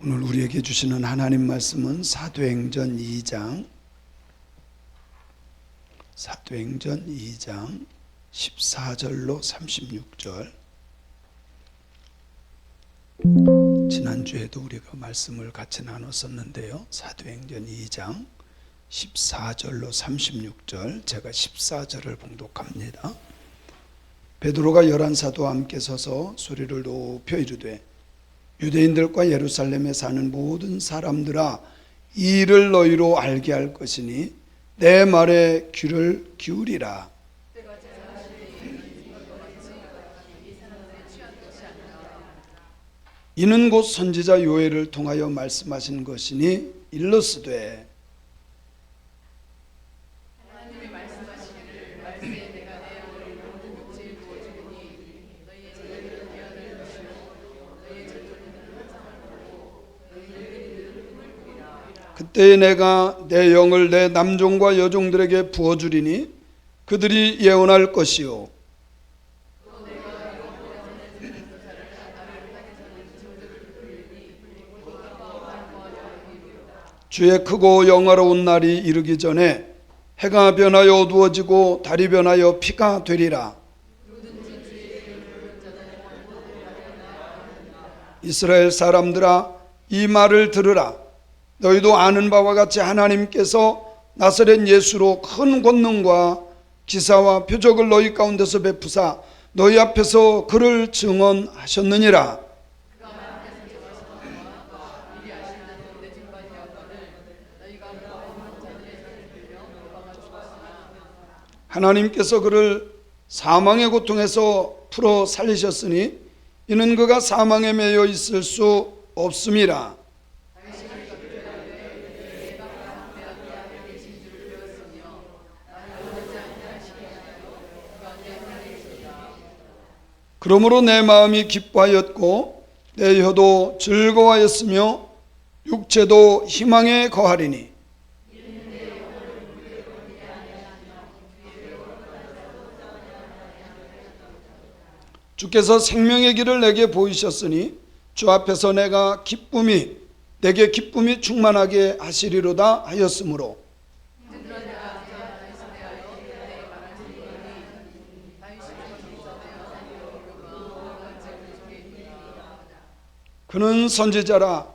오늘 우리에게 주시는 하나님 말씀은 사도행전 2장 14절로 36절. 지난주에도 우리가 말씀을 같이 나눴었는데요. 사도행전 2장 14절로 36절, 제가 14절을 봉독합니다. 베드로가 열한 사도와 함께 서서 소리를 높여 이르되, 유대인들과 예루살렘에 사는 모든 사람들아, 이 일을 너희로 알게 할 것이니 내 말에 귀를 기울이라. 이는 곧 선지자 요엘을 통하여 말씀하신 것이니 일러스되, 그때에 내가 내 영을 내 남종과 여종들에게 부어주리니 그들이 예언할 것이요, 주의 크고 영화로운 날이 이르기 전에 해가 변하여 어두워지고 달이 변하여 피가 되리라. 이스라엘 사람들아, 이 말을 들으라. 너희도 아는 바와 같이 하나님께서 나사렛 예수로 큰 권능과 기사와 표적을 너희 가운데서 베푸사 너희 앞에서 그를 증언하셨느니라. 하나님께서 그를 사망의 고통에서 풀어 살리셨으니 이는 그가 사망에 매여 있을 수 없음이라. 그러므로 내 마음이 기뻐하였고 내 혀도 즐거워하였으며 육체도 희망에 거하리니, 주께서 생명의 길을 내게 보이셨으니 주 앞에서 내게 기쁨이 충만하게 하시리로다 하였으므로, 그는 선지자라.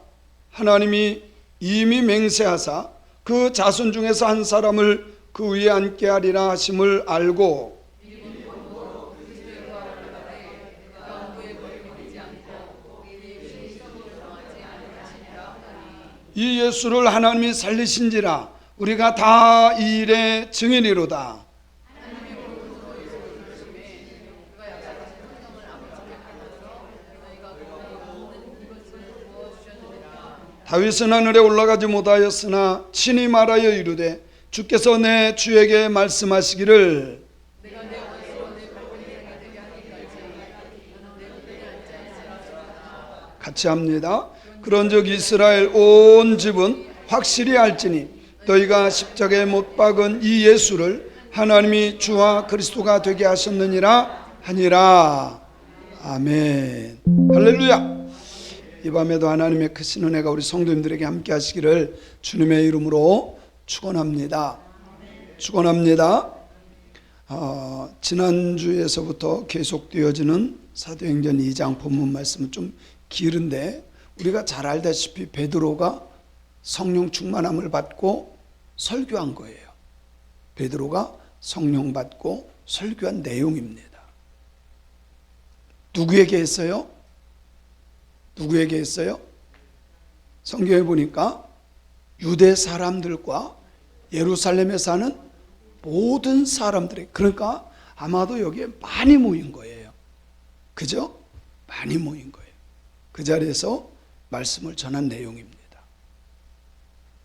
하나님이 이미 맹세하사 그 자손 중에서 한 사람을 그 위에 앉게 하리라 하심을 알고, 이 예수를 하나님이 살리신지라 우리가 다 이 일의 증인이로다. 다윗은 하늘에 올라가지 못하였으나 친히 말하여 이르되, 주께서 내 주에게 말씀하시기를, 같이 합니다. 그런즉 이스라엘 온 집은 확실히 알지니 너희가 십자가에 못 박은 이 예수를 하나님이 주와 그리스도가 되게 하셨느니라 하니라. 아멘. 할렐루야. 이 밤에도 하나님의 크신 은혜가 우리 성도님들에게 함께 하시기를 주님의 이름으로 축원합니다. 축원합니다. 지난주에서부터 계속되어지는 사도행전 2장 본문 말씀은 좀 길은데, 우리가 잘 알다시피 베드로가 성령 충만함을 받고 설교한 거예요. 베드로가 성령 받고 설교한 내용입니다. 누구에게 했어요? 누구에게 했어요? 성경에 보니까 유대 사람들과 예루살렘에 사는 모든 사람들에게, 그러니까 아마도 여기에 많이 모인 거예요. 그죠? 많이 모인 거예요. 그 자리에서 말씀을 전한 내용입니다.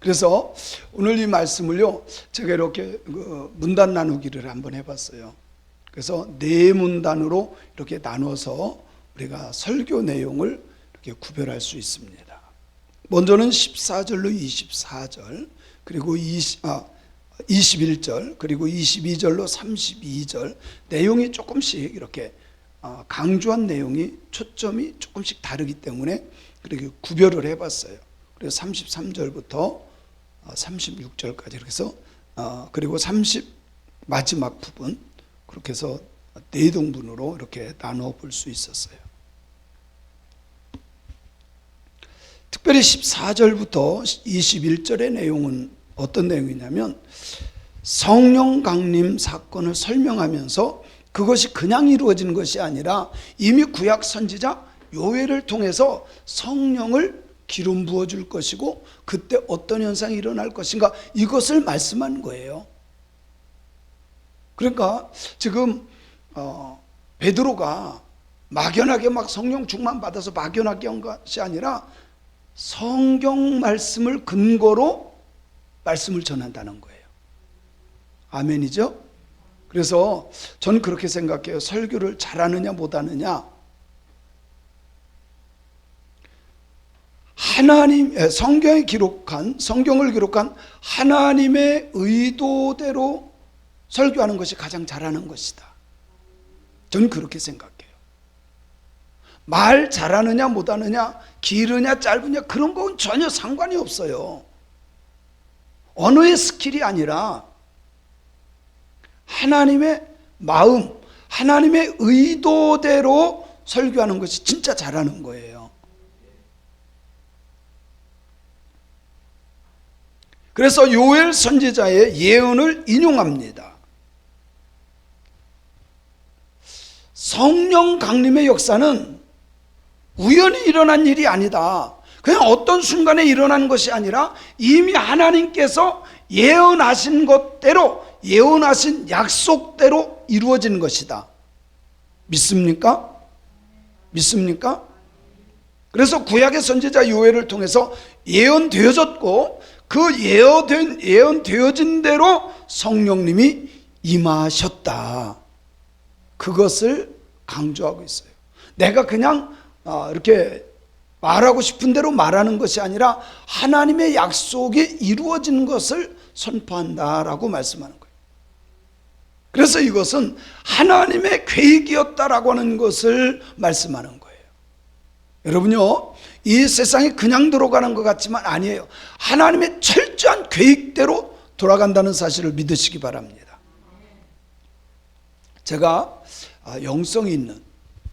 그래서 오늘 이 말씀을요, 제가 이렇게 문단 나누기를 한번 해봤어요. 그래서 네 문단으로 이렇게 나눠서 우리가 설교 내용을 이렇게 구별할 수 있습니다. 먼저는 14절로 24절, 그리고 21절, 그리고 22절로 32절 내용이 조금씩 이렇게 강조한 내용이 초점이 조금씩 다르기 때문에 그렇게 구별을 해봤어요. 그래서 33절부터 36절까지 이렇게 해서 그리고 30 마지막 부분 그렇게 해서 4등분으로 이렇게 나누어 볼 수 있었어요. 특별히 14절부터 21절의 내용은 어떤 내용이냐면 성령 강림 사건을 설명하면서 그것이 그냥 이루어지는 것이 아니라 이미 구약 선지자 요엘을 통해서 성령을 기름 부어줄 것이고 그때 어떤 현상이 일어날 것인가 이것을 말씀한 거예요. 그러니까 지금 베드로가 막연하게 막 성령 충만 받아서 막연하게 한 것이 아니라 성경 말씀을 근거로 말씀을 전한다는 거예요. 아멘이죠? 그래서 전 그렇게 생각해요. 설교를 잘하느냐 못하느냐, 성경을 기록한 하나님의 의도대로 설교하는 것이 가장 잘하는 것이다. 저는 그렇게 생각해요. 말 잘하느냐 못하느냐, 기르냐 짧으냐 그런 건 전혀 상관이 없어요. 언어의 스킬이 아니라 하나님의 마음, 하나님의 의도대로 설교하는 것이 진짜 잘하는 거예요. 그래서 요엘 선지자의 예언을 인용합니다. 성령 강림의 역사는 우연히 일어난 일이 아니다. 그냥 어떤 순간에 일어난 것이 아니라 이미 하나님께서 예언하신 것대로, 예언하신 약속대로 이루어진 것이다. 믿습니까? 믿습니까? 그래서 구약의 선지자 요엘을 통해서 예언되어졌고 그 예언되어진 대로 성령님이 임하셨다. 그것을 강조하고 있어요. 내가 그냥 이렇게 말하고 싶은 대로 말하는 것이 아니라 하나님의 약속이 이루어진 것을 선포한다라고 말씀하는 거예요. 그래서 이것은 하나님의 계획이었다라고 하는 것을 말씀하는 거예요. 여러분요, 이 세상이 그냥 돌아가는 것 같지만 아니에요. 하나님의 철저한 계획대로 돌아간다는 사실을 믿으시기 바랍니다. 제가 영성이 있는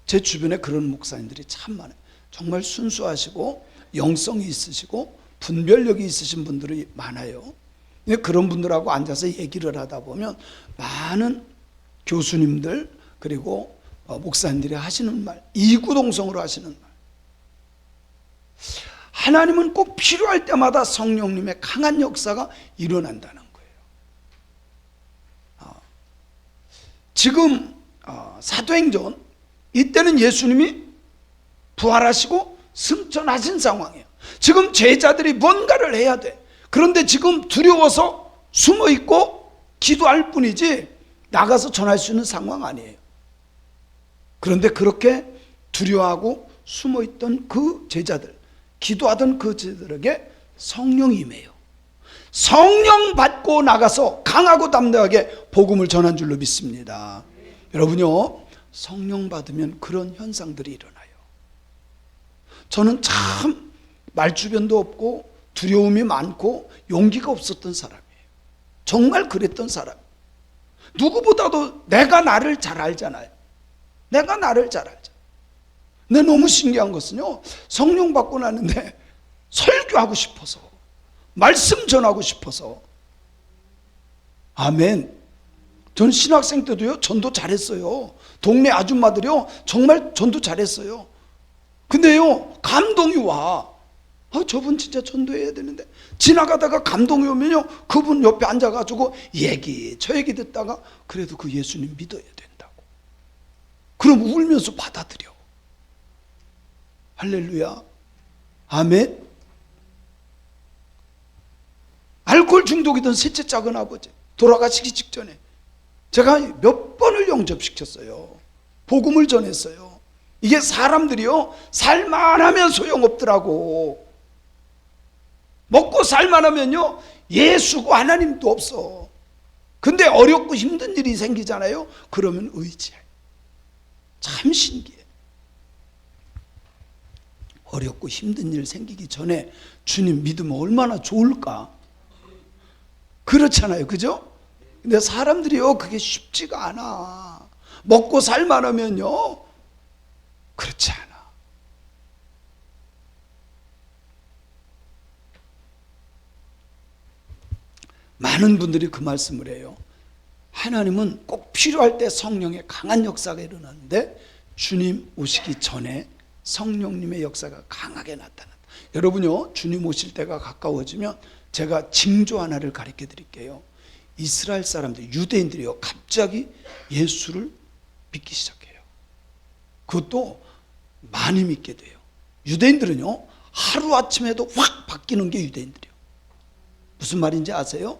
제 주변에 그런 목사님들이 참 많아요. 정말 순수하시고 영성이 있으시고 분별력이 있으신 분들이 많아요. 그런 분들하고 앉아서 얘기를 하다 보면 많은 교수님들 그리고 목사님들이 하시는 말, 이구동성으로 하시는 말, 하나님은 꼭 필요할 때마다 성령님의 강한 역사가 일어난다는 거예요. 지금 사도행전 이때는 예수님이 부활하시고 승천하신 상황이에요. 지금 제자들이 뭔가를 해야 돼. 그런데 지금 두려워서 숨어 있고 기도할 뿐이지 나가서 전할 수 있는 상황 아니에요. 그런데 그렇게 두려워하고 숨어 있던 그 제자들, 기도하던 그 제자들에게 성령이 임해요. 성령 받고 나가서 강하고 담대하게 복음을 전한 줄로 믿습니다. 여러분요, 성령 받으면 그런 현상들이 일어나요. 저는 참 말주변도 없고 두려움이 많고 용기가 없었던 사람이에요. 정말 그랬던 사람. 누구보다도 내가 나를 잘 알잖아요. 내가 나를 잘 알잖아요. 근데 너무 신기한 것은요, 성령 받고 나는데 설교하고 싶어서, 말씀 전하고 싶어서. 아멘. 저는 신학생 때도요, 전도 잘했어요. 동네 아줌마들이요, 정말 전도 잘했어요. 근데요, 감동이 와. 저분 진짜 전도해야 되는데. 지나가다가 감동이 오면요, 그분 옆에 앉아가지고 저 얘기 듣다가 그래도 그 예수님 믿어야 된다고. 그럼 울면서 받아들여. 할렐루야. 아멘. 알코올 중독이던 셋째 작은 아버지 돌아가시기 직전에 제가 몇 번을 영접시켰어요. 복음을 전했어요. 이게 사람들이요, 살만하면 소용없더라고. 먹고 살만하면요, 예수고 하나님도 없어. 근데 어렵고 힘든 일이 생기잖아요. 그러면 의지해. 참 신기해. 어렵고 힘든 일 생기기 전에 주님 믿으면 얼마나 좋을까? 그렇잖아요, 그죠? 근데 사람들이요, 그게 쉽지가 않아. 먹고 살만하면요 그렇지 않아. 많은 분들이 그 말씀을 해요. 하나님은 꼭 필요할 때 성령의 강한 역사가 일어나는데 주님 오시기 전에 성령님의 역사가 강하게 나타난다. 여러분요, 주님 오실 때가 가까워지면 제가 징조 하나를 가르쳐 드릴게요. 이스라엘 사람들, 유대인들이요, 갑자기 예수를 믿기 시작해요. 그것도 많이 믿게 돼요. 유대인들은요, 하루아침에도 확 바뀌는 게 유대인들이에요. 무슨 말인지 아세요?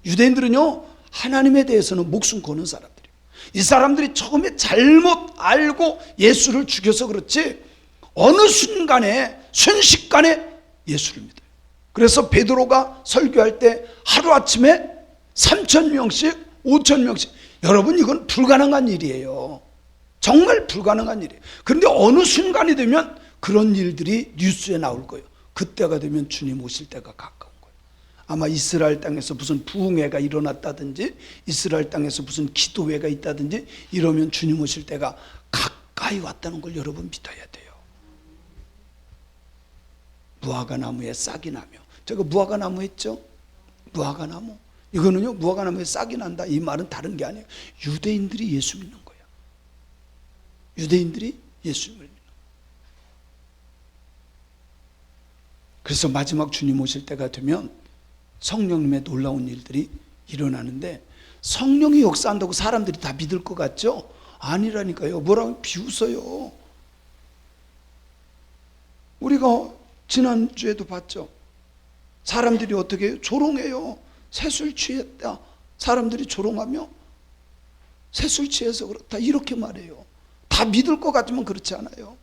유대인들은요, 하나님에 대해서는 목숨 거는 사람들이에요. 이 사람들이 처음에 잘못 알고 예수를 죽여서 그렇지 어느 순간에, 순식간에 예수를 믿어요. 그래서 베드로가 설교할 때 하루아침에 3,000명씩 5,000명씩, 여러분 이건 불가능한 일이에요. 정말 불가능한 일이에요. 그런데 어느 순간이 되면 그런 일들이 뉴스에 나올 거예요. 그때가 되면 주님 오실 때가 가까운 거예요. 아마 이스라엘 땅에서 무슨 부흥회가 일어났다든지 이스라엘 땅에서 무슨 기도회가 있다든지 이러면 주님 오실 때가 가까이 왔다는 걸 여러분 믿어야 돼요. 무화과나무에 싹이 나며, 제가 무화과나무 했죠? 무화과나무, 이거는요 무화과나무에 싹이 난다, 이 말은 다른 게 아니에요. 유대인들이 예수 믿는 거예요. 유대인들이 예수 믿는 거예요. 그래서 마지막 주님 오실 때가 되면 성령님의 놀라운 일들이 일어나는데, 성령이 역사한다고 사람들이 다 믿을 것 같죠? 아니라니까요. 뭐라고 비웃어요. 우리가 지난주에도 봤죠? 사람들이 어떻게 조롱해요. 새술 취했다. 사람들이 조롱하며 새술 취해서 그렇다 이렇게 말해요. 다 믿을 것 같지만 그렇지 않아요.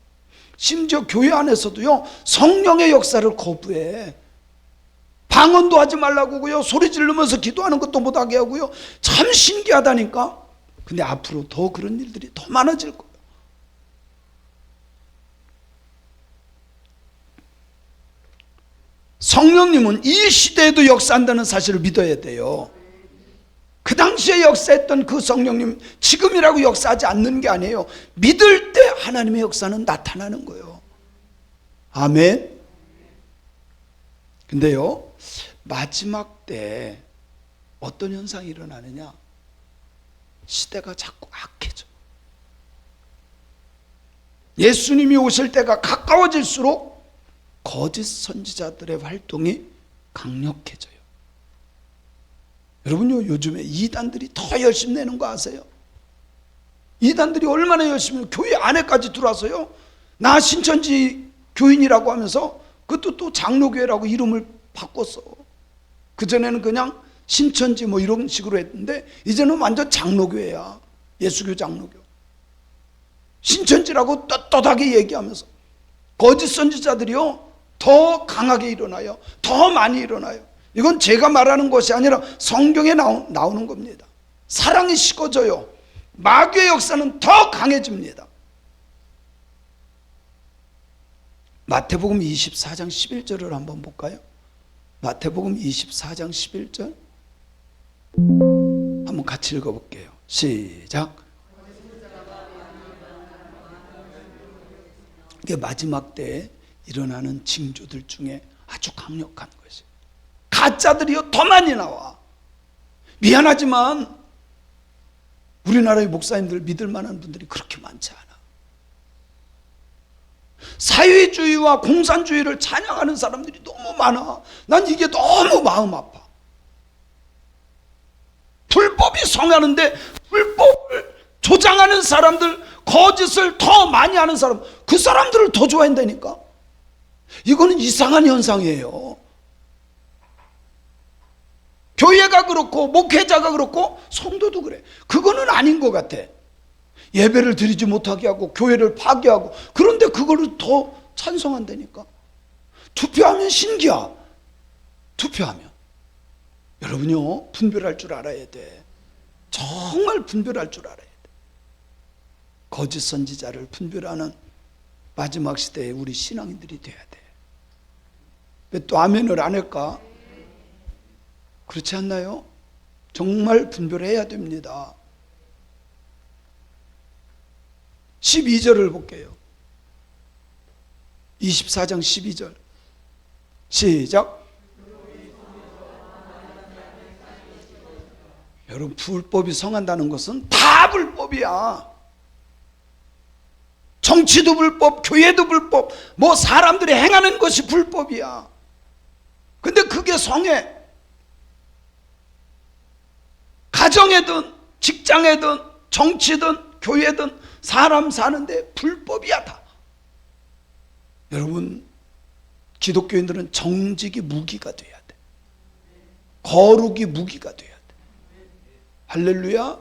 심지어 교회 안에서도요, 성령의 역사를 거부해. 방언도 하지 말라고요, 소리 지르면서 기도하는 것도 못하게 하고요. 참 신기하다니까. 근데 앞으로 더 그런 일들이 더 많아질 거예요. 성령님은 이 시대에도 역사한다는 사실을 믿어야 돼요. 그 당시에 역사했던 그 성령님 지금이라고 역사하지 않는 게 아니에요. 믿을 때 하나님의 역사는 나타나는 거예요. 아멘. 근데요, 마지막 때 어떤 현상이 일어나느냐, 시대가 자꾸 악해져. 예수님이 오실 때가 가까워질수록 거짓 선지자들의 활동이 강력해져요. 여러분요, 요즘에 이단들이 더 열심히 내는 거 아세요? 이단들이 얼마나 열심히, 교회 안에까지 들어와서요, 나 신천지 교인이라고 하면서 그것도 또 장로교회라고 이름을 바꿨어. 그전에는 그냥 신천지 뭐 이런 식으로 했는데 이제는 완전 장로교회야. 예수교 장로교. 신천지라고 떳떳하게 얘기하면서 거짓 선지자들이요 더 강하게 일어나요. 더 많이 일어나요. 이건 제가 말하는 것이 아니라 성경에 나오는 겁니다. 사랑이 식어져요. 마귀의 역사는 더 강해집니다. 마태복음 24장 11절을 한번 볼까요? 마태복음 24장 11절 한번 같이 읽어볼게요. 시작. 이게 마지막 때에 일어나는 징조들 중에 아주 강력한 것이에요. 가짜들이요 더 많이 나와. 미안하지만 우리나라의 목사님들 믿을 만한 분들이 그렇게 많지 않아. 사회주의와 공산주의를 찬양하는 사람들이 너무 많아. 난 이게 너무 마음 아파. 불법이 성하는데 불법을 조장하는 사람들, 거짓을 더 많이 하는 사람, 그 사람들을 더 좋아한다니까. 이거는 이상한 현상이에요. 교회가 그렇고 목회자가 그렇고 성도도 그래. 그거는 아닌 것 같아. 예배를 드리지 못하게 하고 교회를 파괴하고, 그런데 그거를 더 찬성한다니까. 투표하면 신기야. 투표하면. 여러분요, 분별할 줄 알아야 돼. 정말 분별할 줄 알아야 돼. 거짓 선지자를 분별하는 마지막 시대에 우리 신앙인들이 돼야 돼. 왜 또 아멘을 안 할까? 그렇지 않나요? 정말 분별해야 됩니다. 12절을 볼게요. 24장 12절 시작. 여러분, 불법이 성한다는 것은 다 불법이야. 정치도 불법, 교회도 불법, 뭐 사람들이 행하는 것이 불법이야. 근데 그게 성해. 가정에든 직장에든 정치든 교회든 사람 사는데 불법이야 다. 여러분, 기독교인들은 정직이 무기가 돼야 돼. 거룩이 무기가 돼야 돼. 할렐루야.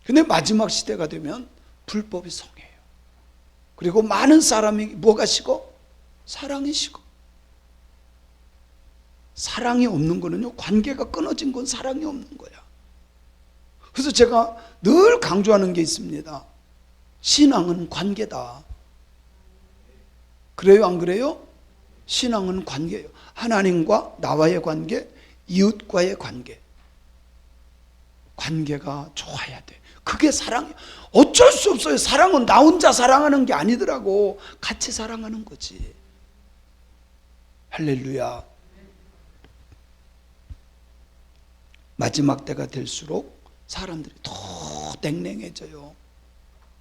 근데 마지막 시대가 되면 불법이 성해요. 그리고 많은 사람이 뭐가 시고? 사랑이 시고. 사랑이 없는 거는요, 관계가 끊어진 건 사랑이 없는 거야. 그래서 제가 늘 강조하는 게 있습니다. 신앙은 관계다. 그래요, 안 그래요? 신앙은 관계예요. 하나님과 나와의 관계, 이웃과의 관계. 관계가 좋아야 돼. 그게 사랑이에요. 어쩔 수 없어요. 사랑은 나 혼자 사랑하는 게 아니더라고. 같이 사랑하는 거지. 할렐루야. 마지막 때가 될수록 사람들이 더 냉랭해져요.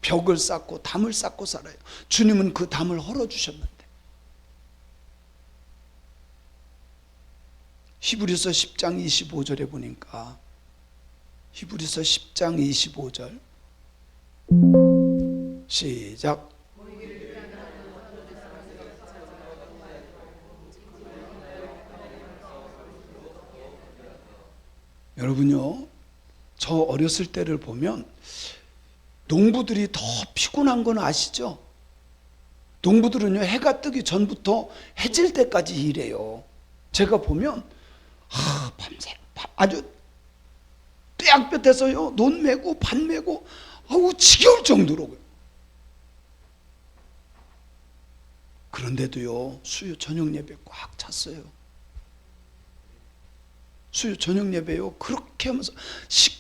벽을 쌓고 담을 쌓고 살아요. 주님은 그 담을 헐어주셨는데. 히브리서 10장 25절에 보니까, 히브리서 10장 25절 시작. 여러분요, 저 어렸을 때를 보면 농부들이 더 피곤한 건 아시죠? 농부들은요, 해가 뜨기 전부터 해질 때까지 일해요. 제가 보면 밤새 아주 떼약볕에서요, 논 메고 밭 메고 지겨울 정도로. 그런데도요, 수요 저녁 예배 꽉 찼어요. 수요 저녁 예배요, 그렇게 하면서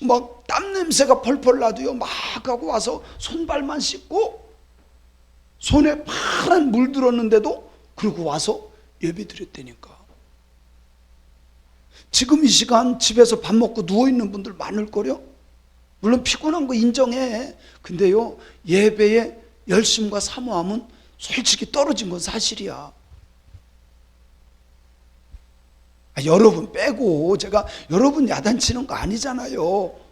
막 땀 냄새가 펄펄 나도요, 막 하고 와서 손발만 씻고 손에 파란 물 들었는데도 그러고 와서 예배 드렸다니까. 지금 이 시간 집에서 밥 먹고 누워있는 분들 많을걸요? 물론 피곤한 거 인정해. 근데요, 예배의 열심과 사모함은 솔직히 떨어진 건 사실이야. 여러분 빼고, 제가 여러분 야단치는 거 아니잖아요.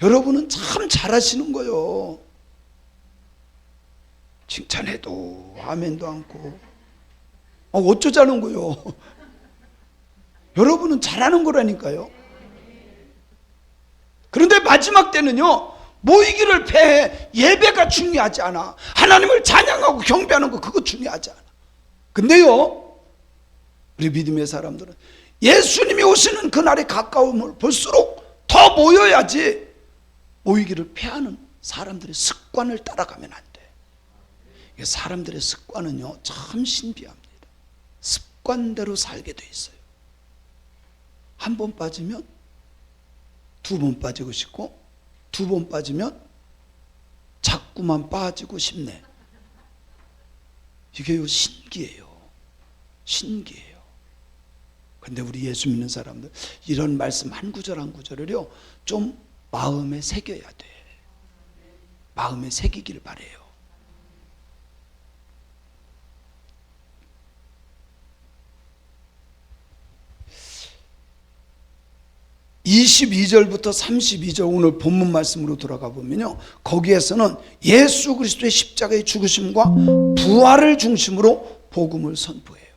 여러분은 참 잘하시는 거요. 칭찬해도 아멘도 않고 어쩌자는 거요. 여러분은 잘하는 거라니까요. 그런데 마지막 때는요, 모이기를 패해. 예배가 중요하지 않아. 하나님을 찬양하고 경배하는 거, 그거 중요하지 않아. 근데요, 우리 믿음의 사람들은 예수님이 오시는 그날의 가까움을 볼수록 더 모여야지, 모이기를 패하는 사람들의 습관을 따라가면 안 돼. 사람들의 습관은요, 참 신비합니다. 습관대로 살게 돼 있어요. 한 번 빠지면 두 번 빠지고 싶고, 두 번 빠지면 자꾸만 빠지고 싶네. 이게요, 신기해요. 신기해요. 근데 우리 예수 믿는 사람들, 이런 말씀 한 구절 한 구절을요, 좀 마음에 새겨야 돼. 마음에 새기길 바래요. 22절부터 32절 오늘 본문 말씀으로 돌아가 보면요, 거기에서는 예수 그리스도의 십자가의 죽으심과 부활을 중심으로 복음을 선포해요.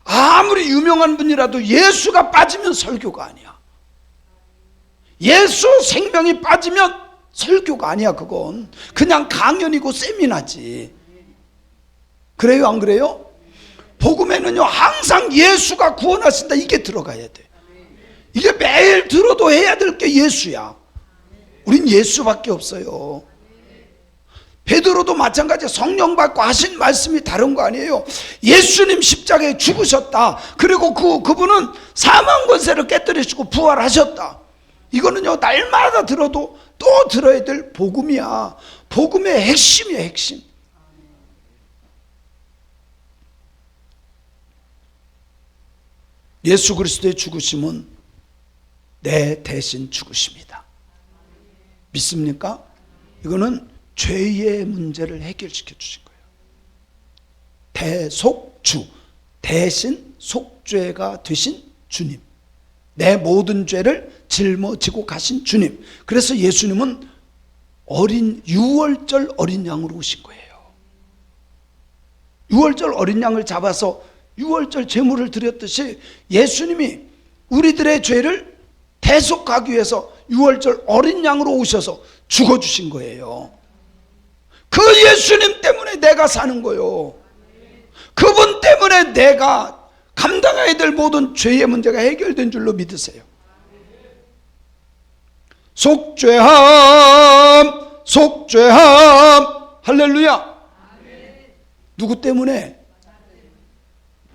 아무리 유명한 분이라도 예수가 빠지면 설교가 아니야. 예수 생명이 빠지면 설교가 아니야. 그건 그냥 강연이고 세미나지. 그래요, 안 그래요? 복음에는요, 항상 예수가 구원하신다, 이게 들어가야 돼. 이게 매일 들어도 해야 될 게 예수야. 우린 예수밖에 없어요. 베드로도 마찬가지, 성령 받고 하신 말씀이 다른 거 아니에요. 예수님 십자가에 죽으셨다. 그리고 그분은 사망 권세를 깨뜨리시고 부활하셨다. 이거는요, 날마다 들어도 또 들어야 될 복음이야. 복음의 핵심이야, 핵심. 예수 그리스도의 죽으심은 내 대신 죽으십니다. 믿습니까? 이거는 죄의 문제를 해결시켜 주신 거예요. 대속주, 대신 속죄가 되신 주님, 내 모든 죄를 짊어지고 가신 주님. 그래서 예수님은 유월절 어린 양으로 오신 거예요. 유월절 어린 양을 잡아서 유월절 제물을 드렸듯이 예수님이 우리들의 죄를 대속하기 위해서 유월절 어린 양으로 오셔서 죽어주신 거예요. 그 예수님 때문에 내가 사는 거요. 그분 때문에 내가 감당해야 될 모든 죄의 문제가 해결된 줄로 믿으세요. 속죄함, 속죄함, 할렐루야. 누구 때문에?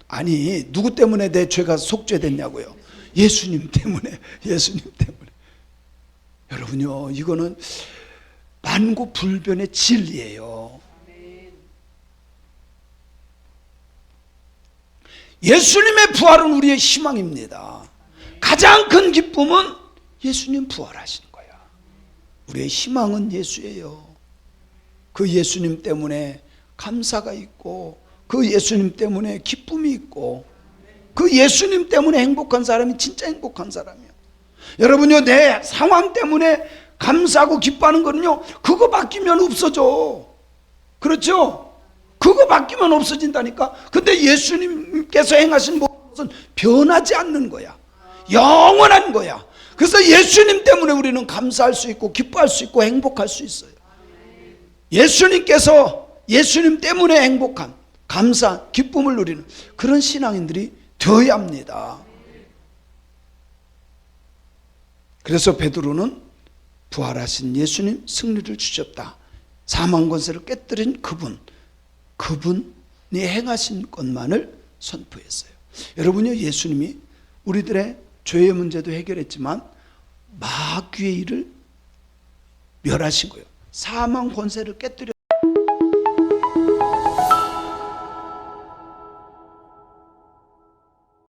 아니, 누구 때문에 내 죄가 속죄됐냐고요? 예수님 때문에, 예수님 때문에. 여러분요, 이거는 만고불변의 진리예요. 예수님의 부활은 우리의 희망입니다. 가장 큰 기쁨은 예수님 부활하시는 거야. 우리의 희망은 예수예요. 그 예수님 때문에 감사가 있고, 그 예수님 때문에 기쁨이 있고, 그 예수님 때문에 행복한 사람이 진짜 행복한 사람이에요. 여러분요, 내 상황 때문에 감사하고 기뻐하는 거는요, 그거 바뀌면 없어져. 그렇죠? 그거 바뀌면 없어진다니까. 근데 예수님께서 행하신 모든 것은 변하지 않는 거야. 영원한 거야. 그래서 예수님 때문에 우리는 감사할 수 있고 기뻐할 수 있고 행복할 수 있어요. 예수님께서 예수님 때문에 행복한 감사, 기쁨을 누리는 그런 신앙인들이 되어야 합니다. 그래서 베드로는 부활하신 예수님, 승리를 주셨다. 사망 권세를 깨뜨린 그분이 행하신 것만을 선포했어요. 여러분요, 예수님이 우리들의 죄의 문제도 해결했지만 마귀의 일을 멸하신 거예요. 사망 권세를 깨뜨려